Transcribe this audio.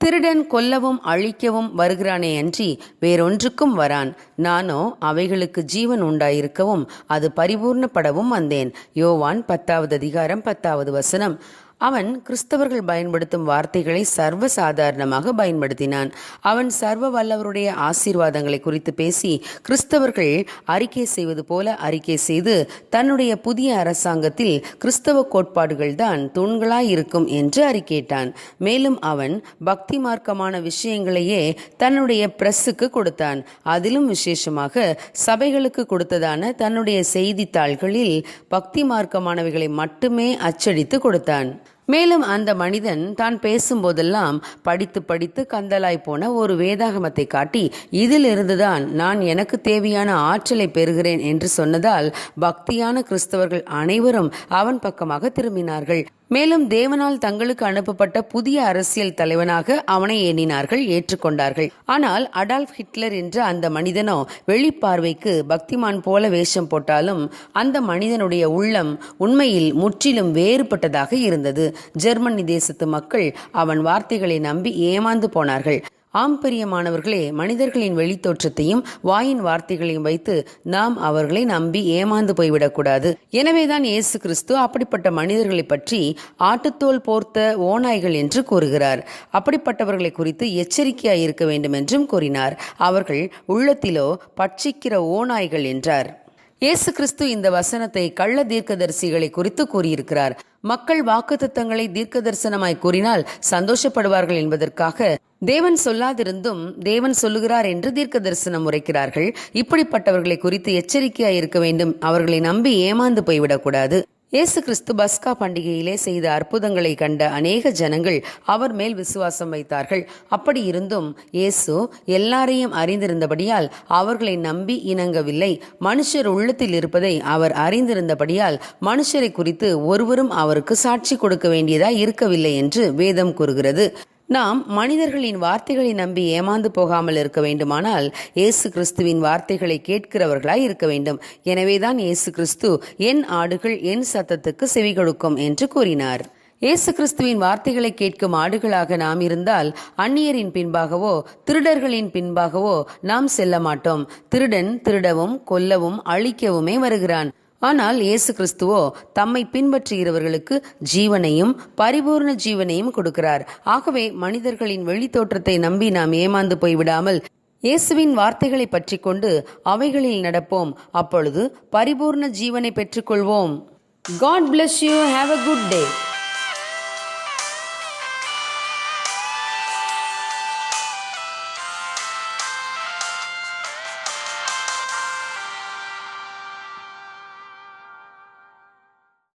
திருடன் கொல்லவும் அழிக்கவும் வருகிறானே அன்றி வேறொன்றுக்கும் வரான். நானோ அவைகளுக்கு ஜீவன் உண்டாயிருக்கவும் அது பரிபூர்ணப்படவும் வந்தேன். யோவான் 10:10. அவன் கிறிஸ்தவர்கள் பயன்படுத்தும் வார்த்தைகளை சர்வ சாதாரணமாக பயன்படுத்தினான். அவன் சர்வ வல்லவருடைய ஆசீர்வாதங்களை குறித்து பேசி கிறிஸ்தவர்கள் அறிக்கை செய்வது போல அறிக்கை செய்து தன்னுடைய புதிய அரசாங்கத்தில் கிறிஸ்தவ கோட்பாடுகள் தான் தூண்களாயிருக்கும் என்று அறிக்கையிட்டான். மேலும் அவன் பக்தி மார்க்கமான விஷயங்களையே தன்னுடைய பிரஸ்ஸுக்கு கொடுத்தான். அதிலும் விசேஷமாக சபைகளுக்கு கொடுத்ததான தன்னுடைய செய்தித்தாள்களில் பக்தி மார்க்கமானவைகளை மட்டுமே அச்சடித்து கொடுத்தான். மேலும் அந்த மனிதன் தான் பேசும்போதெல்லாம் படித்து படித்து கந்தலாய் போன ஒரு வேதாகமத்தை காட்டி இதிலிருந்துதான் நான் எனக்கு தேவையான ஆற்றலை பெறுகிறேன் என்று சொன்னதால் பக்தியான கிறிஸ்தவர்கள் அனைவரும் அவன் பக்கமாக திரும்பினார்கள். மேலும் தேவனால் தங்களுக்கு அனுப்பப்பட்ட புதிய அரசியல் தலைவனாக அவனை எண்ணினார்கள், ஏற்றுக்கொண்டார்கள். ஆனால் அடால்ஃப் ஹிட்லர் என்ற அந்த மனிதனோ வெளிப்பார்வைக்கு பக்திமான் போல வேஷம் போட்டாலும் அந்த மனிதனுடைய உள்ளம் உண்மையில் முற்றிலும் வேறுபட்டதாக இருந்தது. ஜெர்மனி தேசத்து மக்கள் அவன் வார்த்தைகளை நம்பி ஏமாந்து போனார்கள். ஆம் பிரியமானவர்களே, மனிதர்களின் வெளித்தோற்றத்தையும் வாயின் வார்த்தைகளையும் வைத்து நாம் அவர்களை நம்பி ஏமாந்து போய்விடக்கூடாது. எனவேதான் இயேசு கிறிஸ்து அப்படிப்பட்ட மனிதர்களை பற்றி ஆட்டுத்தோல் போர்த்த ஓநாய்கள் என்று கூறுகிறார். அப்படிப்பட்டவர்களை குறித்து எச்சரிக்கையாய் இருக்க வேண்டும் என்றும் கூறினார். அவர்கள் உள்ளத்திலோ பட்சிக்கிற ஓநாய்கள் என்றார். இயேசு கிறிஸ்து இந்த வசனத்தை கள்ள தீர்க்கதரிசிகளை குறித்து கூறியிருக்கிறார். மக்கள் வாக்குத்தத்தங்களை தீர்க்க தரிசனமாய் கூறினால் சந்தோஷப்படுவார்கள் என்பதற்காக தேவன் சொல்லாதிருந்தும் தேவன் சொல்லுகிறார் என்று தீர்க்க தரிசனம் உரைக்கிறார்கள். இப்படிப்பட்டவர்களை குறித்து எச்சரிக்கையாய் இருக்க வேண்டும். அவர்களை நம்பி ஏமாந்து போய்விடக்கூடாது. இயேசு கிறிஸ்து பஸ்கா பண்டிகையிலே செய்த அற்புதங்களை கண்ட அநேக ஜனங்கள் அவர் மேல் விசுவாசம் வைத்தார்கள். அப்படி இருந்தும் இயேசு எல்லாரையும் அறிந்திருந்தபடியால் அவர்களை நம்பி இணங்கவில்லை. மனுஷர் உள்ளத்தில் இருப்பதை அவர் அறிந்திருந்தபடியால் மனுஷரை குறித்து ஒருவரும் அவருக்கு சாட்சி கொடுக்க வேண்டியதாய் இருக்கவில்லை என்று வேதம் கூறுகிறது. நாம் மனிதர்களின் வார்த்தைகளை நம்பி ஏமாந்து போகாமல் இருக்க வேண்டுமானால் இயேசு கிறிஸ்துவின் வார்த்தைகளை கேட்கிறவர்களாய் இருக்க வேண்டும். எனவேதான் இயேசு கிறிஸ்து என் ஆடுகள் என் சத்தத்துக்கு செவி கொடுக்கும் என்று கூறினார். இயேசு கிறிஸ்துவின் வார்த்தைகளை கேட்கும் ஆடுகளாக நாம் இருந்தால் அந்நியரின் பின்பாகவோ திருடர்களின் பின்பாகவோ நாம் செல்ல மாட்டோம். திருடன் திருடவும் கொல்லவும் அழிக்கவுமே வருகிறான். ஆனால் இயேசு கிறிஸ்துவோ தம்மை பின்பற்றுகிறவர்களுக்கு ஜீவனையும் பரிபூர்ண ஜீவனையும் கொடுக்கிறார். ஆகவே மனிதர்களின் வெளித்தோற்றத்தை நம்பி நாம் ஏமாந்து போய்விடாமல் இயேசுவின் வார்த்தைகளை பற்றி கொண்டு அவைகளில் நடப்போம். அப்பொழுது பரிபூர்ண ஜீவனை பெற்றுக்கொள்வோம். God bless you. Have a good day.